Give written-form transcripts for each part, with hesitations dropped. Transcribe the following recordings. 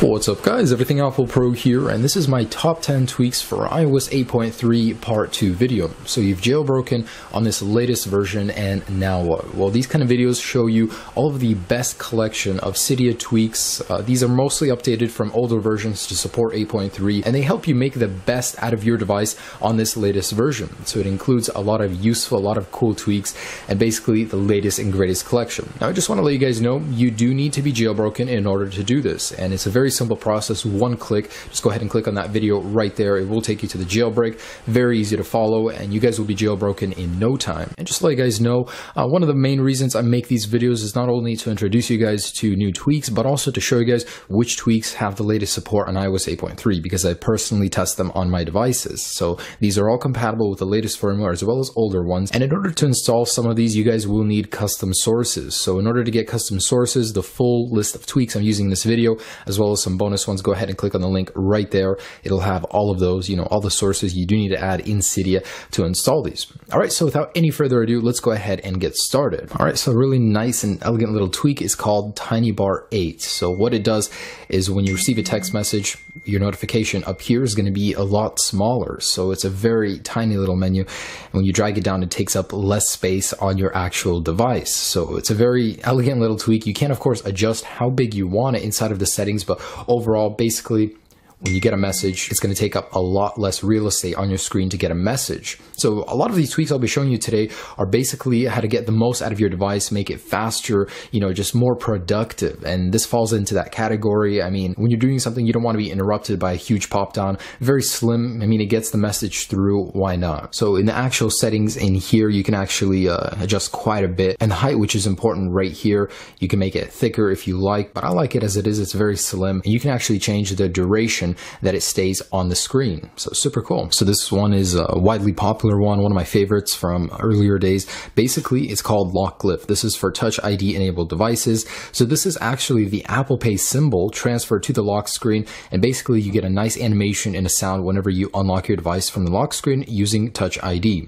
What's up guys, Everything Apple Pro here, and this is my top 10 tweaks for iOS 8.3 part 2 video. So you've jailbroken on this latest version, and now what? Well, these kind of videos show you all of the best collection of Cydia tweaks. These are mostly updated from older versions to support 8.3, and they help you make the best out of your device on this latest version. So it includes a lot of useful, a lot of cool tweaks, and basically the latest and greatest collection. Now I just want to let you guys know, you do need to be jailbroken in order to do this, and it's a very simple process, one click. Just go ahead and click on that video right there. It will take you to the jailbreak. Very easy to follow, and you guys will be jailbroken in no time. And just to let you guys know, one of the main reasons I make these videos is not only to introduce you guys to new tweaks, but also to show you guys which tweaks have the latest support on iOS 8.3, because I personally test them on my devices. So these are all compatible with the latest firmware as well as older ones. And in order to install some of these, you guys will need custom sources. So in order to get custom sources, the full list of tweaks I'm using in this video, as well as some bonus ones, go ahead and click on the link right there. It'll have all of those, all the sources you do need to add in Cydia to install these. All right, so without any further ado, let's go ahead and get started. All right, so a really nice and elegant little tweak is called Tiny Bar 8. So what it does is when you receive a text message, your notification up here is going to be a lot smaller. So it's a very tiny little menu. And when you drag it down, it takes up less space on your actual device. So it's a very elegant little tweak. You can, of course, adjust how big you want it inside of the settings, but overall, basically, when you get a message, it's going to take up a lot less real estate on your screen to get a message. So a lot of these tweaks I'll be showing you today are basically how to get the most out of your device, make it faster, just more productive. And this falls into that category. I mean, when you're doing something, you don't want to be interrupted by a huge pop down. Very slim. I mean, it gets the message through. Why not? So in the actual settings in here, you can actually adjust quite a bit. And the height, which is important right here, you can make it thicker if you like, but I like it as it is. It's very slim. And you can actually change the duration that it stays on the screen. So super cool. So this one is a widely popular one of my favorites from earlier days. Basically, it's called Lock Lift. This is for Touch ID enabled devices. So this is actually the Apple Pay symbol transferred to the lock screen, and basically you get a nice animation and a sound whenever you unlock your device from the lock screen using Touch ID.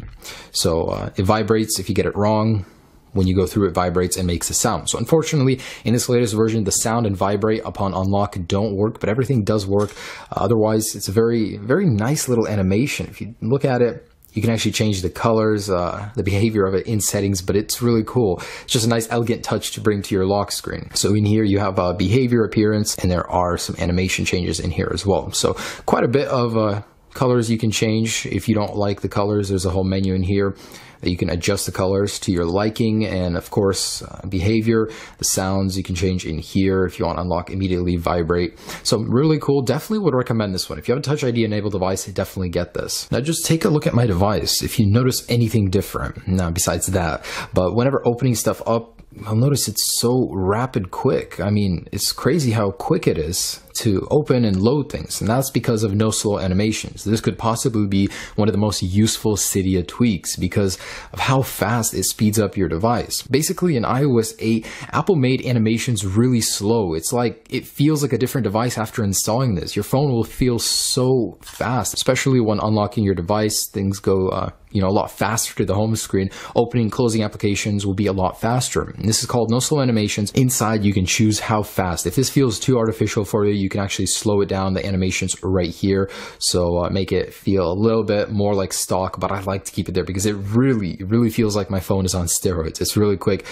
So it vibrates if you get it wrong. When you go through, it vibrates and makes a sound. So unfortunately, in this latest version, the sound and vibrate upon unlock don't work, but everything does work. Otherwise, it's a very, very nice little animation. If you look at it, you can actually change the colors, the behavior of it in settings, but it's really cool. It's just a nice, elegant touch to bring to your lock screen. So in here, you have behavior, appearance, and there are some animation changes in here as well. So quite a bit of colors you can change. If you don't like the colors, there's a whole menu in here that you can adjust the colors to your liking, and of course behavior, the sounds you can change in here if you want to unlock immediately, vibrate. So really cool. Definitely would recommend this one. If you have a Touch ID enabled device, definitely get this. Now just take a look at my device if you notice anything different. Now besides that, but whenever opening stuff up, I'll notice it's so rapid quick. I mean, it's crazy how quick it is to open and load things, and that's because of no slow animations. This could possibly be one of the most useful Cydia tweaks because of how fast it speeds up your device. Basically in iOS 8, Apple made animations really slow. It's like it feels like a different device after installing this. Your phone will feel so fast, especially when unlocking your device. Things go a lot faster to the home screen. Opening and closing applications will be a lot faster. And this is called no slow animations. Inside, you can choose how fast. If this feels too artificial for you, you can actually slow it down, the animations right here. So make it feel a little bit more like stock, but I like to keep it there because it really feels like my phone is on steroids. It's really quick.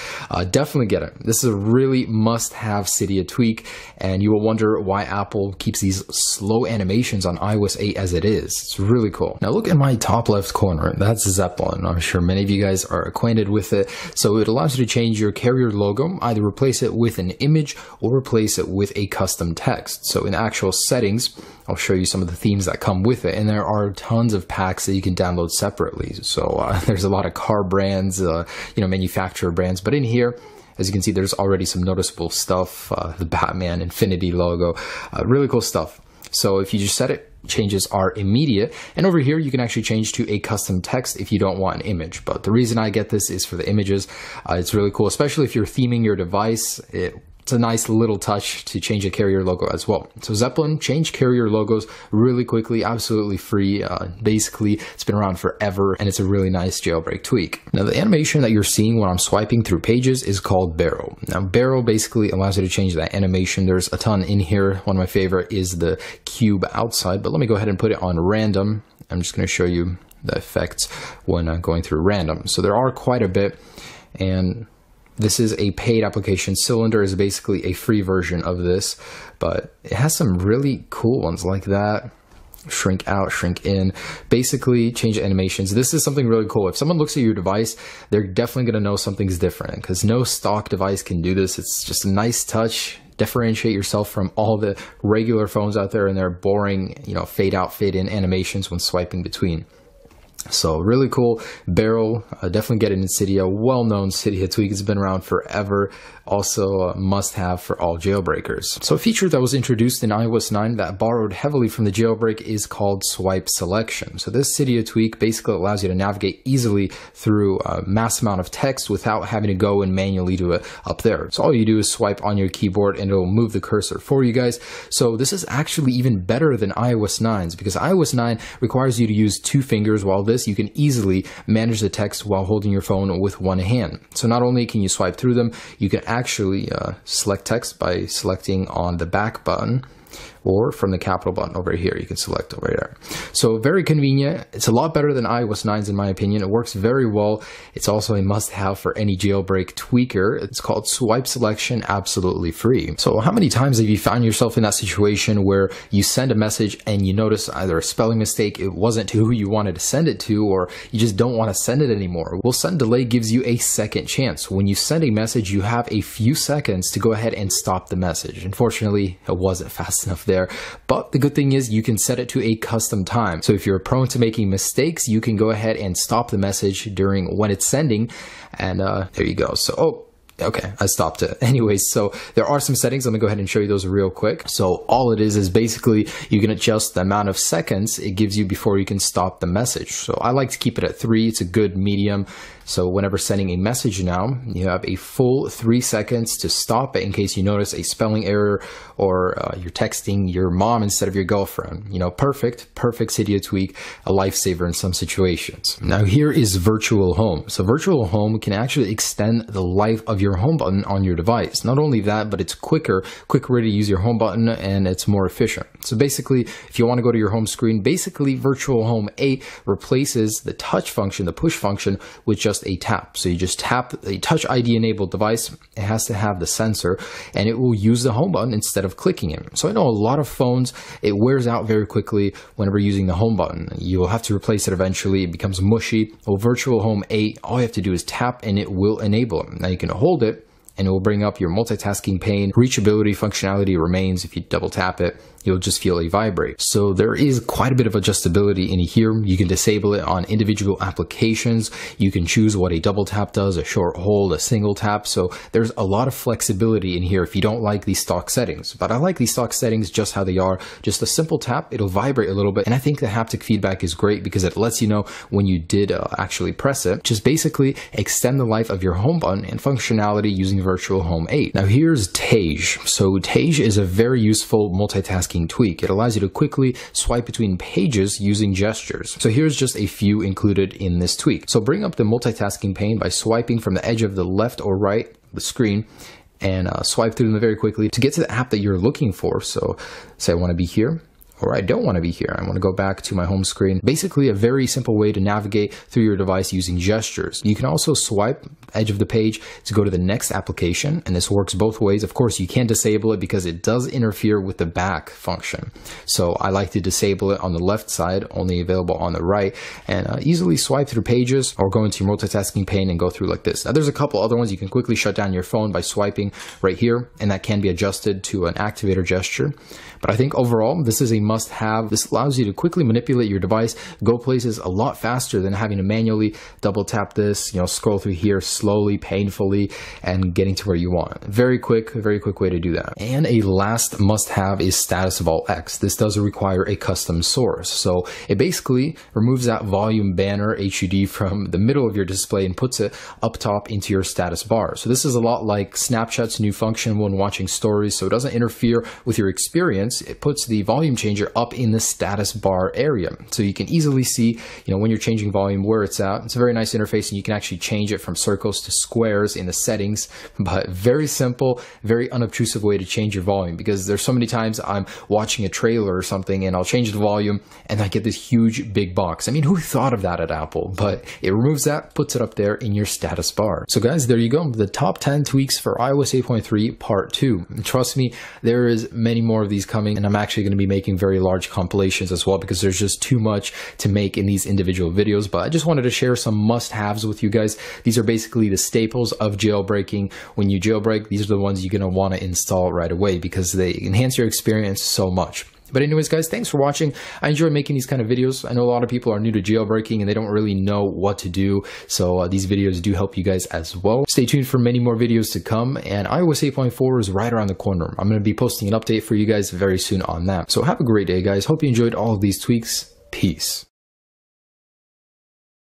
Definitely get it. This is a really must-have Cydia tweak, and you will wonder why Apple keeps these slow animations on iOS 8 as it is. It's really cool. Now look at my top left corner. That's Zeppelin. I'm sure many of you guys are acquainted with it. So it allows you to change your carrier logo, either replace it with an image or replace it with a custom text. So in actual settings, I'll show you some of the themes that come with it, and there are tons of packs that you can download separately. So there's a lot of car brands, manufacturer brands, but in here, as you can see, there's already some noticeable stuff, the Batman Infinity logo, really cool stuff. So if you just set it, changes are immediate, and over here you can actually change to a custom text if you don't want an image. But the reason I get this is for the images. It's really cool, especially if you're theming your device. It it's a nice little touch to change a carrier logo as well. So Zeppelin changed carrier logos really quickly, absolutely free. Basically, it's been around forever, and it's a really nice jailbreak tweak. Now, the animation that you're seeing when I'm swiping through pages is called barrel. Now, barrel basically allows you to change that animation. There's a ton in here. One of my favorite is the cube outside, but let me go ahead and put it on random. I'm just going to show you the effects when going through random. So there are quite a bit, and this is a paid application. Cylinder is basically a free version of this, but it has some really cool ones like that. Shrink out, shrink in, basically change animations. This is something really cool. If someone looks at your device, they're definitely going to know something's different, because no stock device can do this. It's just a nice touch. Differentiate yourself from all the regular phones out there and their boring, fade out, fade in animations when swiping between. So really cool. Barrel, definitely get it in Cydia. Well-known Cydia tweak. It's been around forever. Also a must-have for all jailbreakers. So a feature that was introduced in iOS 9 that borrowed heavily from the jailbreak is called swipe selection. So this Cydia tweak basically allows you to navigate easily through a mass amount of text without having to go and manually do it up there. So all you do is swipe on your keyboard and it'll move the cursor for you guys. So this is actually even better than iOS 9's, because iOS 9 requires you to use 2 fingers, while this you can easily manage the text while holding your phone with one hand. So not only can you swipe through them, you can actually select text by selecting on the back button, or from the capital button over here, you can select over there. So very convenient. It's a lot better than iOS 9's in my opinion. It works very well. It's also a must-have for any jailbreak tweaker. It's called swipe selection, absolutely free. So how many times have you found yourself in that situation where you send a message and you notice either a spelling mistake, it wasn't to who you wanted to send it to, or you just don't want to send it anymore? Well, send delay gives you a second chance. When you send a message, you have a few seconds to go ahead and stop the message. Unfortunately, it wasn't fast enough there, but the good thing is you can set it to a custom time. So if you're prone to making mistakes, you can go ahead and stop the message during when it's sending, and there you go. So okay, I stopped it. Anyways, so there are some settings. Let me go ahead and show you those real quick. So all it is basically you can adjust the amount of seconds it gives you before you can stop the message. So I like to keep it at 3. It's a good medium. So whenever sending a message now, you have a full 3 seconds to stop it in case you notice a spelling error, or you're texting your mom instead of your girlfriend. Perfect Cydia tweak, a lifesaver in some situations. Now here is virtual home. So virtual home can actually extend the life of your home button on your device. Not only that, but it's quicker way to use your home button, and it's more efficient. So basically, if you want to go to your home screen, basically virtual home 8 replaces the touch function, the push function, with just a tap. So you just tap a touch ID enabled device. It has to have the sensor, and it will use the home button instead of clicking it. So I know a lot of phones, it wears out very quickly whenever using the home button. You'll have to replace it eventually. It becomes mushy. Well, virtual home 8, all you have to do is tap and it will enable it. Now you can hold it and it will bring up your multitasking pane. Reachability functionality remains. If you double tap it, you'll just feel a vibrate. So there is quite a bit of adjustability in here. You can disable it on individual applications. You can choose what a double tap does, a short hold, a single tap. So there's a lot of flexibility in here if you don't like these stock settings. But I like these stock settings just how they are. Just a simple tap, it'll vibrate a little bit. And I think the haptic feedback is great because it lets you know when you did actually press it. Just basically extend the life of your home button and functionality using Virtual Home 8. Now here's Taig. So Taig is a very useful multitasking tweak. It allows you to quickly swipe between pages using gestures. So here's just a few included in this tweak. So bring up the multitasking pane by swiping from the edge of the left or right of the screen, and swipe through them very quickly to get to the app that you're looking for. So say I want to be here, or I don't want to be here. I want to go back to my home screen. Basically a very simple way to navigate through your device using gestures. You can also swipe edge of the page to go to the next application, and this works both ways. Of course, you can disable it because it does interfere with the back function. So I like to disable it on the left side, only available on the right, and easily swipe through pages or go into your multitasking pane and go through like this. Now there's a couple other ones. You can quickly shut down your phone by swiping right here, and that can be adjusted to an activator gesture. But I think overall, this is a must have. This allows you to quickly manipulate your device, go places a lot faster than having to manually double tap this, scroll through here slowly, painfully, and getting to where you want. Very quick way to do that. And a last must have is Status Vault X. This does require a custom source. So it basically removes that volume banner HUD from the middle of your display and puts it up top into your status bar. So this is a lot like Snapchat's new function when watching stories, so it doesn't interfere with your experience. It puts the volume changer up in the status bar area, so you can easily see, when you're changing volume where it's at. It's a very nice interface, and you can actually change it from circles to squares in the settings, but very simple, very unobtrusive way to change your volume, because there's so many times I'm watching a trailer or something and I'll change the volume and I get this huge big box. I mean, who thought of that at Apple? But it removes that, puts it up there in your status bar. So guys, there you go, the top 10 tweaks for iOS 8.3 part 2. And trust me, there is many more of these coming, and I'm actually going to be making very large compilations as well, because there's just too much to make in these individual videos. But I just wanted to share some must-haves with you guys. These are basically the staples of jailbreaking. When you jailbreak, these are the ones you're going to want to install right away because they enhance your experience so much. But anyways, guys, thanks for watching. I enjoy making these kind of videos. I know a lot of people are new to jailbreaking and they don't really know what to do. So these videos do help you guys as well. Stay tuned for many more videos to come. And iOS 8.4 is right around the corner. I'm going to be posting an update for you guys very soon on that. So have a great day, guys. Hope you enjoyed all of these tweaks. Peace.